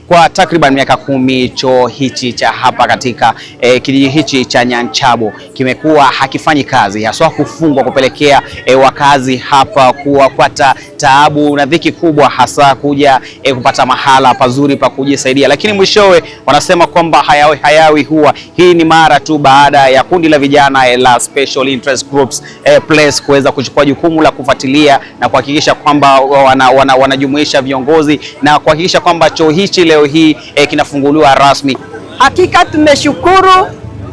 Kwa takriban miaka 10 choo hichi cha hapa katika kijiji hichi cha Nyanchabo kimekuwa hakifanyi kazi, haswa kufungwa, kupelekea wakazi hapa kupata taabu na dhiki kubwa, hasa kuja kupata mahala pazuri pa kujisaidia. Lakini mwishowe wanasema kwamba hayawi huwa hii ni mara tu baada ya kundi la vijana la Special Interest Groups Place kuweza kuchukua jukumu la kufuatilia na kuhakikisha kwamba wanajumuisha viongozi na kuhakikisha kwamba choo hichi leo hii kinafunguliwa rasmi. Hakika tumeshukuru,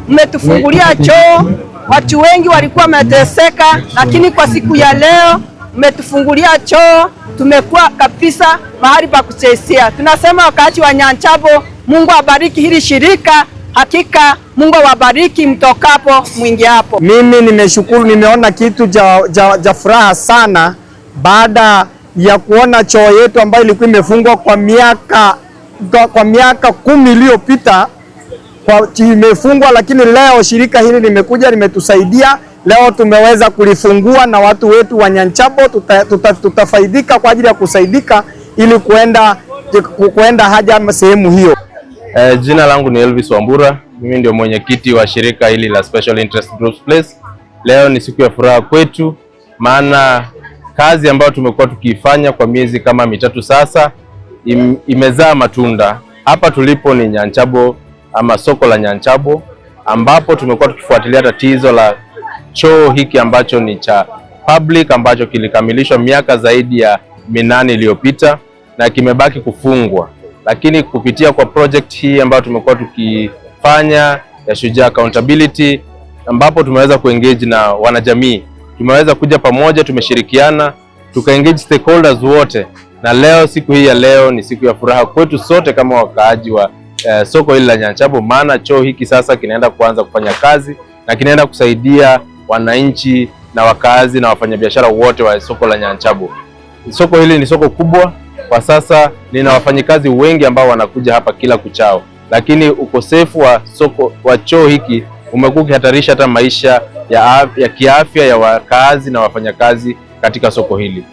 mmetufungulia choo. Watu wengi walikuwa wameteseka, lakini kwa siku ya leo mmetufungulia choo, tumekuwa kabisa mahali pa kuchezea. Tunasema wakati wa Nyanchabo, Mungu abariki hili shirika. Hakika Mungu awabariki mtokapo mwingiapo. Mimi nimeshukuru, nimeona kitu cha furaha sana baada ya kuona choo yetu ambayo ilikuwa imefungwa kwa miaka 10 iliyopita imefungwa, lakini leo shirika hili limekuja limetusaidia. Leo tumeweza kulifungua na watu wetu wa Nyanchabo tutafaidika kwa ajili ya kusaidika ili kuenda haja sehemu hiyo. Jina langu ni Elvis Wambura, mimi ndio mwenyekiti wa shirika hili la Special Interest Groups Place. Leo ni siku ya furaha kwetu, maana kazi ambayo tumekuwa tukiifanya kwa miezi kama 3 sasa imezaa matunda. Hapa tulipo ni Nyanchabo ama soko la Nyanchabo, ambapo tumekuwa tukifuatilia tatizo la choo hiki ambacho ni cha public, ambacho kilikamilishwa miaka zaidi ya 8 iliyopita na kimebaki kufungwa. Lakini kupitia kwa project hii ambayo tumekuwa tukifanya ya Shujaa Accountability, ambapo tumeweza kuengage na wanajamii, tumeweza kuja pamoja, tumeshirikiana, tukaengage stakeholders wote, na leo siku hii ya leo ni siku ya furaha kwetu sote kama wakaaji wa soko hili la Nyanchabo, maana choo hiki sasa kinaenda kuanza kufanya kazi na kinaenda kusaidia wananchi na wakazi na wafanyabiashara wote wa soko la Nyanchabo. Soko hili ni soko kubwa kwa sasa, lina wafanyikazi wengi ambao wanakuja hapa kila kuchao, lakini ukosefu wa soko wa choo hiki umekuwa ukihatarisha hata maisha ya kiafya ya wakazi na wafanyakazi katika soko hili.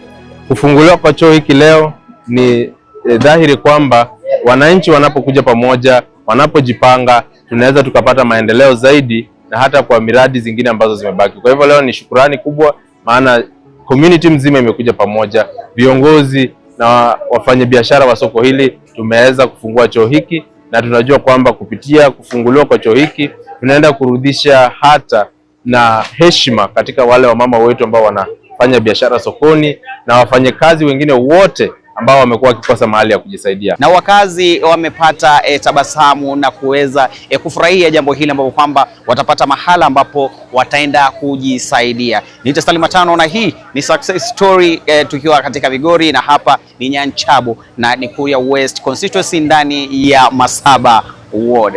Kufunguliwa kwa choo hiki leo ni dhahiri kwamba wananchi wanapokuja pamoja, wanapojipanga, tunaweza tukapata maendeleo zaidi na hata kwa miradi zingine ambazo zimebaki. Kwa hivyo leo ni shukrani kubwa, maana community mzima imekuja pamoja, viongozi na wafanyabiashara wa soko hili tumeweza kufungua choo hiki, na tunajua kwamba kupitia kufunguliwa kwa choo hiki tunaenda kurudisha hata na heshima katika wale wamama wetu ambao wanafanya biashara sokoni na wafanyakazi wengine wote ambao wamekuwa wakikosa mahali ya kujisaidia. Na wakazi wamepata tabasamu na kuweza kufurahia jambo hili, ambapo kwamba watapata mahala ambapo wataenda kujisaidia. Ni Salima Tano na hii ni Success Story, tukiwa katika Vigori, na hapa ni Nyanchabo na ni Kuria West Constituency ndani ya Masaba Ward.